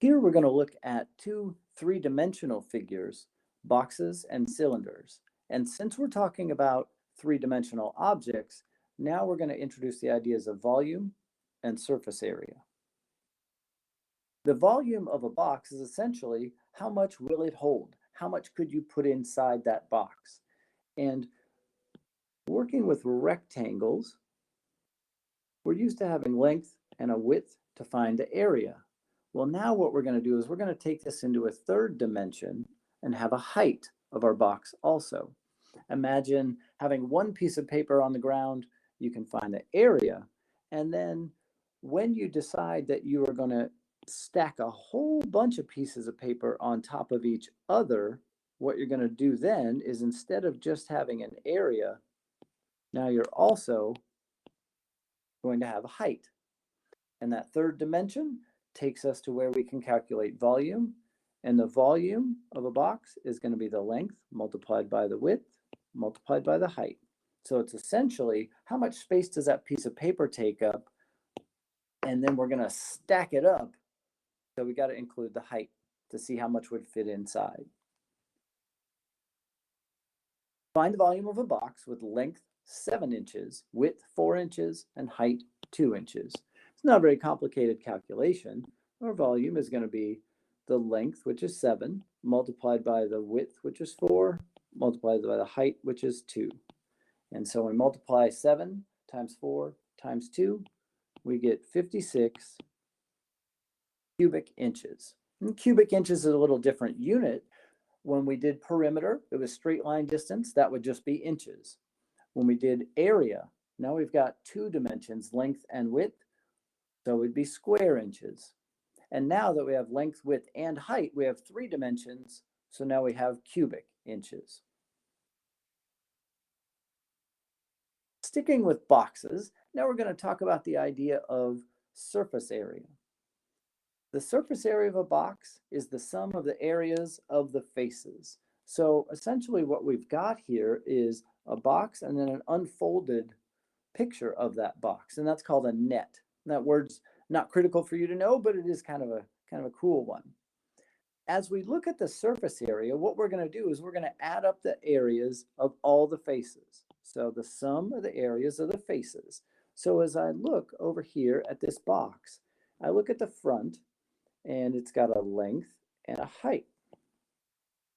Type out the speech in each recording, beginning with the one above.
Here we're going to look at two three-dimensional figures, boxes and cylinders. And since we're talking about three-dimensional objects, now we're going to introduce the ideas of volume and surface area. The volume of a box is essentially how much will it hold? How much could you put inside that box? And working with rectangles, we're used to having length and a width to find the area. Well, now what we're going to do is we're going to take this into a third dimension and have a height of our box also. Imagine having one piece of paper on the ground, you can find the area, and then when you decide that you are going to stack a whole bunch of pieces of paper on top of each other, what you're going to do then is instead of just having an area, now you're also going to have a height. And that third dimension takes us to where we can calculate volume. And the volume of a box is going to be the length multiplied by the width multiplied by the height. So it's essentially how much space does that piece of paper take up? And then we're going to stack it up. So we got to include the height to see how much would fit inside. Find the volume of a box with length 7 inches, width 4 inches, and height 2 inches. It's not a very complicated calculation. Our volume is going to be the length, which is 7, multiplied by the width, which is 4, multiplied by the height, which is 2. And so we multiply 7 times 4 times 2, we get 56 cubic inches. And cubic inches is a little different unit. When we did perimeter, it was straight line distance. That would just be inches. When we did area, now we've got two dimensions, length and width. So it would be square inches. And now that we have length, width, and height, we have three dimensions. So now we have cubic inches. Sticking with boxes, now we're going to talk about the idea of surface area. The surface area of a box is the sum of the areas of the faces. So essentially what we've got here is a box and then an unfolded picture of that box, and that's called a net. That word's not critical for you to know, but it is kind of a cool one. As we look at the surface area, what we're going to do is we're going to add up the areas of all the faces. So the sum of the areas of the faces. So as I look over here at this box, I look at the front, and it's got a length and a height.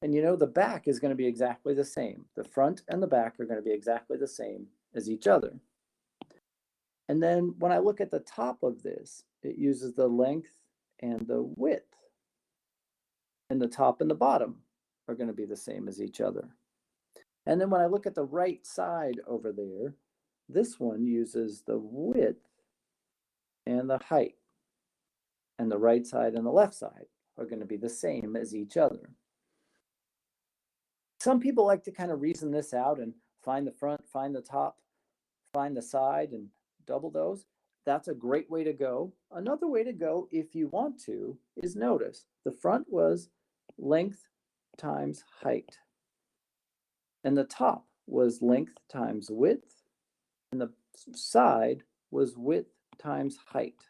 And you know, the back is going to be exactly the same. The front and the back are going to be exactly the same as each other. And then when I look at the top of this, it uses the length and the width. And the top and the bottom are going to be the same as each other. And then when I look at the right side over there, this one uses the width and the height. And the right side and the left side are going to be the same as each other. Some people like to kind of reason this out and find the front, find the top, find the side, and double those. That's a great way to go. Another way to go, if you want to, is notice the front was length times height. And the top was length times width. And the side was width times height.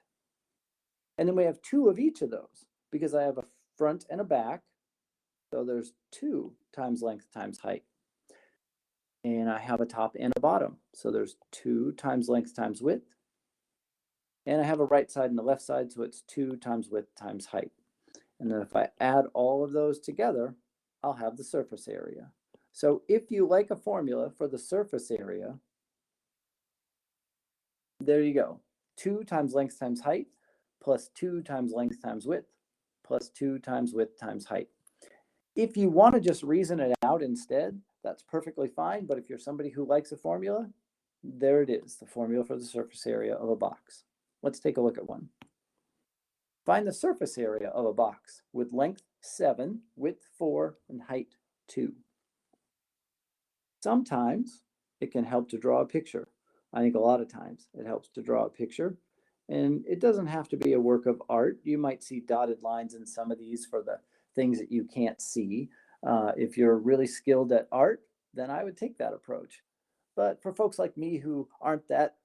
And then we have two of each of those because I have a front and a back. So there's 2 times length times height. And I have a top and a bottom. So there's 2 times length times width. And I have a right side and a left side. So it's 2 times width times height. And then if I add all of those together, I'll have the surface area. So if you like a formula for the surface area, there you go. 2 times length times height plus 2 times length times width plus 2 times width times height. If you want to just reason it out instead, that's perfectly fine. But if you're somebody who likes a formula, there it is, the formula for the surface area of a box. Let's take a look at one. Find the surface area of a box with length 7, width 4, and height 2. Sometimes it can help to draw a picture. I think a lot of times it helps to draw a picture. And it doesn't have to be a work of art. You might see dotted lines in some of these for the things that you can't see. If you're really skilled at art, then I would take that approach. But for folks like me who aren't that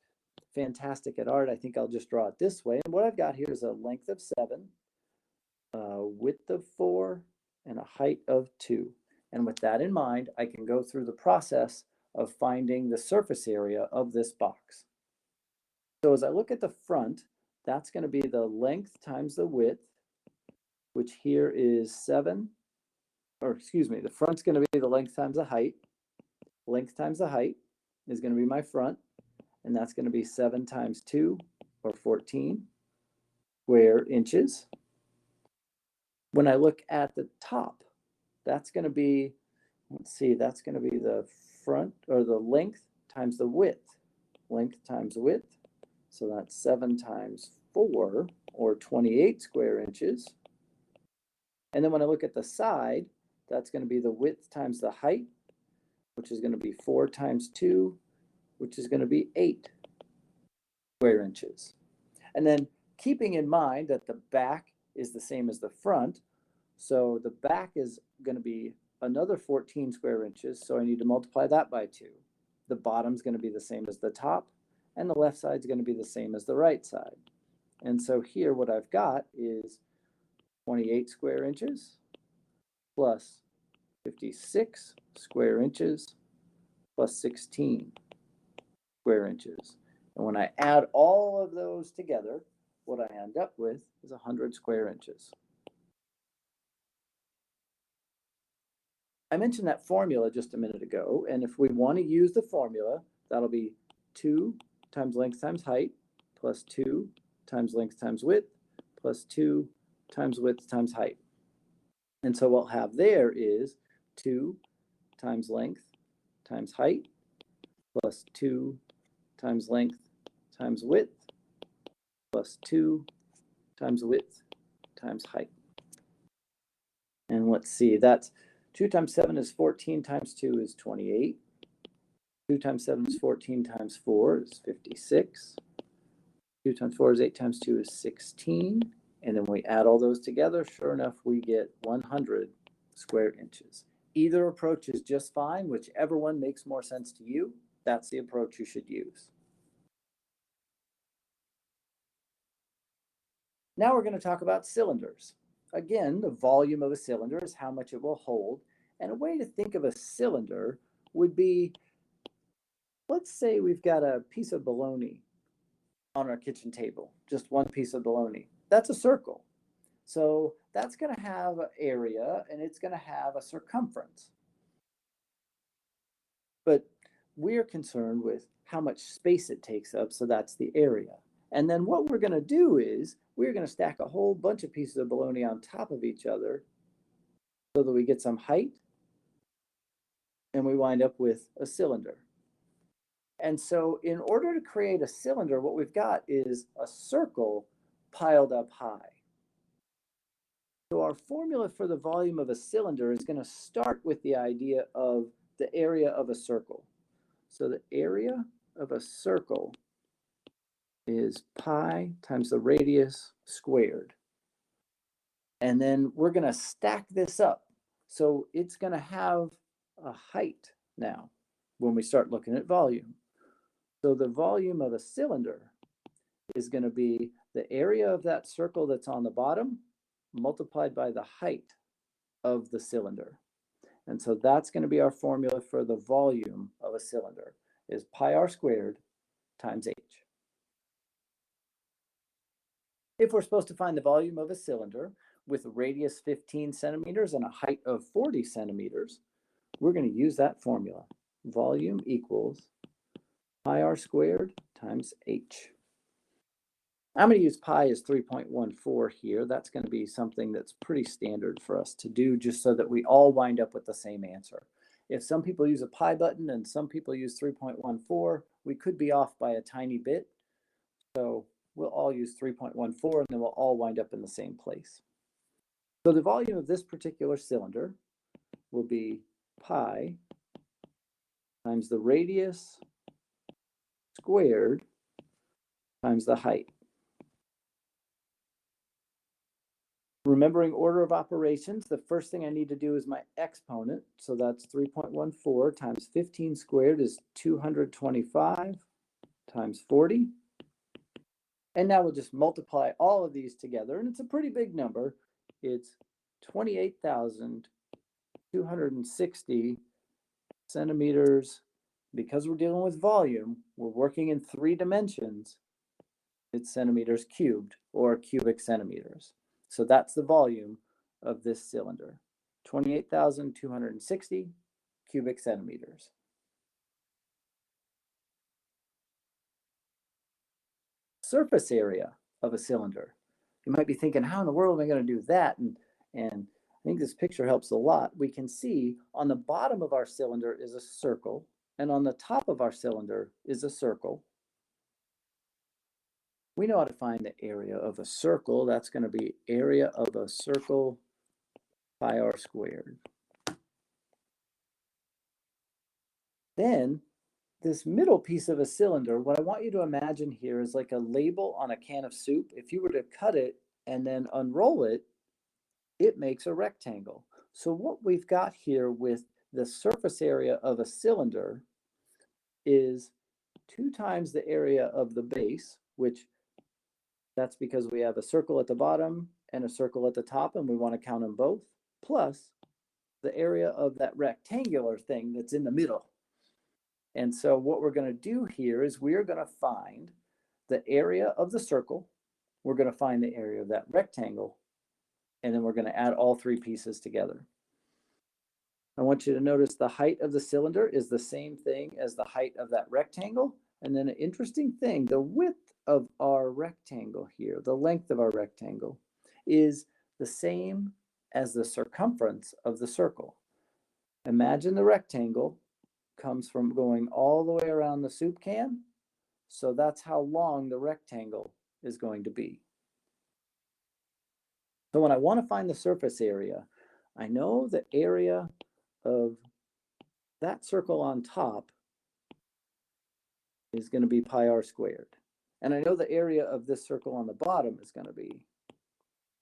fantastic at art, I think I'll just draw it this way. And what I've got here is a length of 7, a width of 4, and a height of 2. And with that in mind, I can go through the process of finding the surface area of this box. So as I look at the front, that's going to be the length times the width, which here is 7, or excuse me, the front's going to be the length times the height. Length times the height is going to be my front, and that's going to be 7 times 2, or 14 square inches. When I look at the top, that's going to be, let's see, that's going to be the front, or the length times the width. Length times width. So that's 7 times 4, or 28 square inches. And then when I look at the side, that's going to be the width times the height, which is going to be 4 times 2, which is going to be 8 square inches. And then keeping in mind that the back is the same as the front, so the back is going to be another 14 square inches, so I need to multiply that by 2. The bottom's going to be the same as the top, and the left side's going to be the same as the right side. And so here what I've got is 28 square inches plus 56 square inches plus 16 square inches. And when I add all of those together, what I end up with is 100 square inches. I mentioned that formula just a minute ago, and if we want to use the formula, that'll be 2 times length times height plus 2 times length times width plus 2 times width times height. And so what we'll have there is 2 times length times height plus 2 times length times width plus 2 times width times height. And let's see, that's 2 times 7 is 14 times 2 is 28. 2 times 7 is 14 times 4 is 56. 2 times 4 is 8 times 2 is 16. And then we add all those together, sure enough, we get 100 square inches. Either approach is just fine, whichever one makes more sense to you, that's the approach you should use. Now we're going to talk about cylinders. Again, the volume of a cylinder is how much it will hold. And a way to think of a cylinder would be, let's say we've got a piece of bologna on our kitchen table, just one piece of bologna. That's a circle. So that's going to have an area and it's going to have a circumference. But we're concerned with how much space it takes up, so that's the area. And then what we're going to do is we're going to stack a whole bunch of pieces of bologna on top of each other so that we get some height and we wind up with a cylinder. And so in order to create a cylinder, what we've got is a circle piled up high. So our formula for the volume of a cylinder is going to start with the idea of the area of a circle. So the area of a circle is pi times the radius squared. And then we're going to stack this up. So it's going to have a height now when we start looking at volume. So the volume of a cylinder is going to be the area of that circle that's on the bottom multiplied by the height of the cylinder. And so that's going to be our formula for the volume of a cylinder is pi r squared times h. If we're supposed to find the volume of a cylinder with a radius 15 centimeters and a height of 40 centimeters, we're going to use that formula. Volume equals pi r squared times h. I'm going to use pi as 3.14 here. That's going to be something that's pretty standard for us to do just so that we all wind up with the same answer. If some people use a pi button and some people use 3.14, we could be off by a tiny bit. So we'll all use 3.14 and then we'll all wind up in the same place. So the volume of this particular cylinder will be pi times the radius squared times the height. Remembering order of operations, the first thing I need to do is my exponent. So that's 3.14 times 15 squared is 225 times 40. And now we'll just multiply all of these together, and it's a pretty big number. it's 28,260 centimeters. Because we're dealing with volume, we're working in 3 dimensions. It's centimeters cubed or cubic centimeters. So that's the volume of this cylinder, 28,260 cubic centimeters. Surface area of a cylinder. You might be thinking, how in the world am I going to do that? And I think this picture helps a lot. We can see on the bottom of our cylinder is a circle, and on the top of our cylinder is a circle. We know how to find the area of a circle. That's going to be area of a circle pi r squared. Then this middle piece of a cylinder, what I want you to imagine here is like a label on a can of soup. If you were to cut it and then unroll it, it makes a rectangle. So what we've got here with the surface area of a cylinder is 2 times the area of the base, which that's because we have a circle at the bottom and a circle at the top, and we want to count them both, plus the area of that rectangular thing that's in the middle. And so what we're going to do here is we are going to find the area of the circle, we're going to find the area of that rectangle, and then we're going to add all 3 pieces together. I want you to notice the height of the cylinder is the same thing as the height of that rectangle. And then an interesting thing, the width of our rectangle here, the length of our rectangle, is the same as the circumference of the circle. Imagine the rectangle comes from going all the way around the soup can. So that's how long the rectangle is going to be. So when I want to find the surface area, I know the area of that circle on top is going to be pi r squared. And I know the area of this circle on the bottom is going to be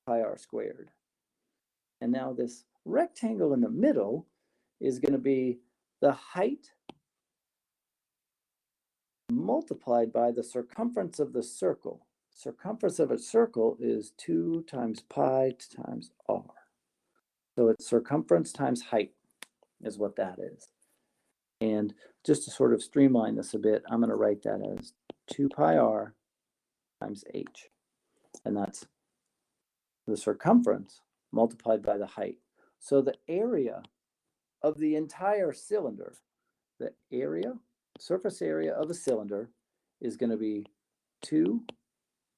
pi r squared. And now this rectangle in the middle is going to be the height multiplied by the circumference of the circle. Circumference of a circle is 2 times pi times r. So it's circumference times height is what that is. And just to sort of streamline this a bit, I'm going to write that as 2 pi r times h. And that's the circumference multiplied by the height. So the area of the entire cylinder, the area, surface area of a cylinder is going to be 2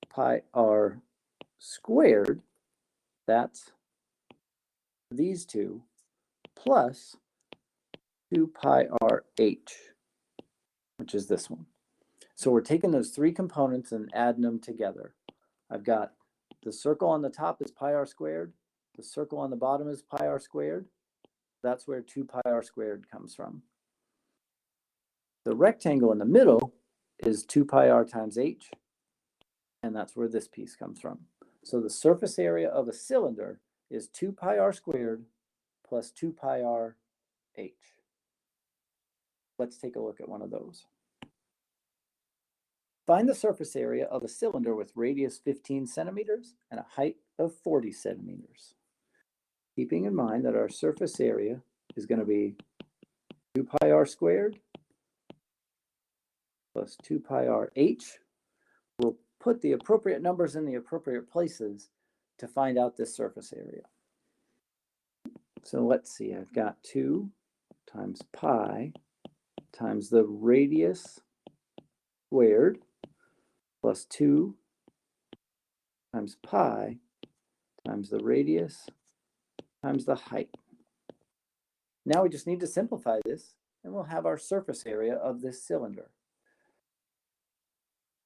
pi r squared. That's these two, plus 2 pi r h, which is this one. So we're taking those 3 components and adding them together. I've got the circle on the top is pi r squared. The circle on the bottom is pi r squared. That's where 2 pi r squared comes from. The rectangle in the middle is 2 pi r times h, and that's where this piece comes from. So the surface area of a cylinder is 2 pi r squared plus 2 pi r h. Let's take a look at one of those. Find the surface area of a cylinder with radius 15 centimeters and a height of 40 centimeters. Keeping in mind that our surface area is going to be 2 pi r squared plus 2 pi r h. We'll put the appropriate numbers in the appropriate places to find out this surface area. So let's see, I've got 2 times pi times the radius squared plus 2 times pi times the radius times the height. Now we just need to simplify this and we'll have our surface area of this cylinder.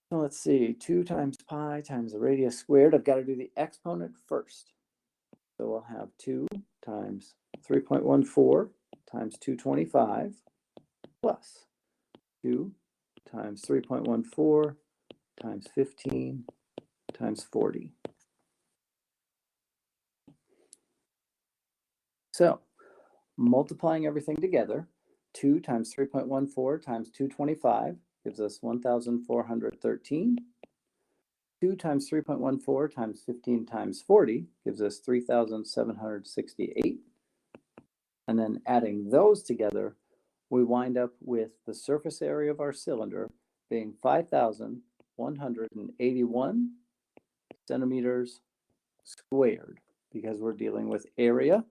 So let's see, 2 times pi times the radius squared. I've got to do the exponent first. So we'll have 2 times 3.14 times 225 plus 2 times 3.14 times 15 times 40. So multiplying everything together, 2 times 3.14 times 225 gives us 1,413. 2 times 3.14 times 15 times 40 gives us 3,768. And then adding those together, we wind up with the surface area of our cylinder being 5,181 centimeters squared, because we're dealing with area.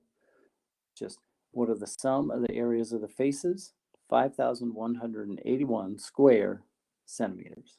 Just what are the sum of the areas of the faces? 5,181 square centimeters.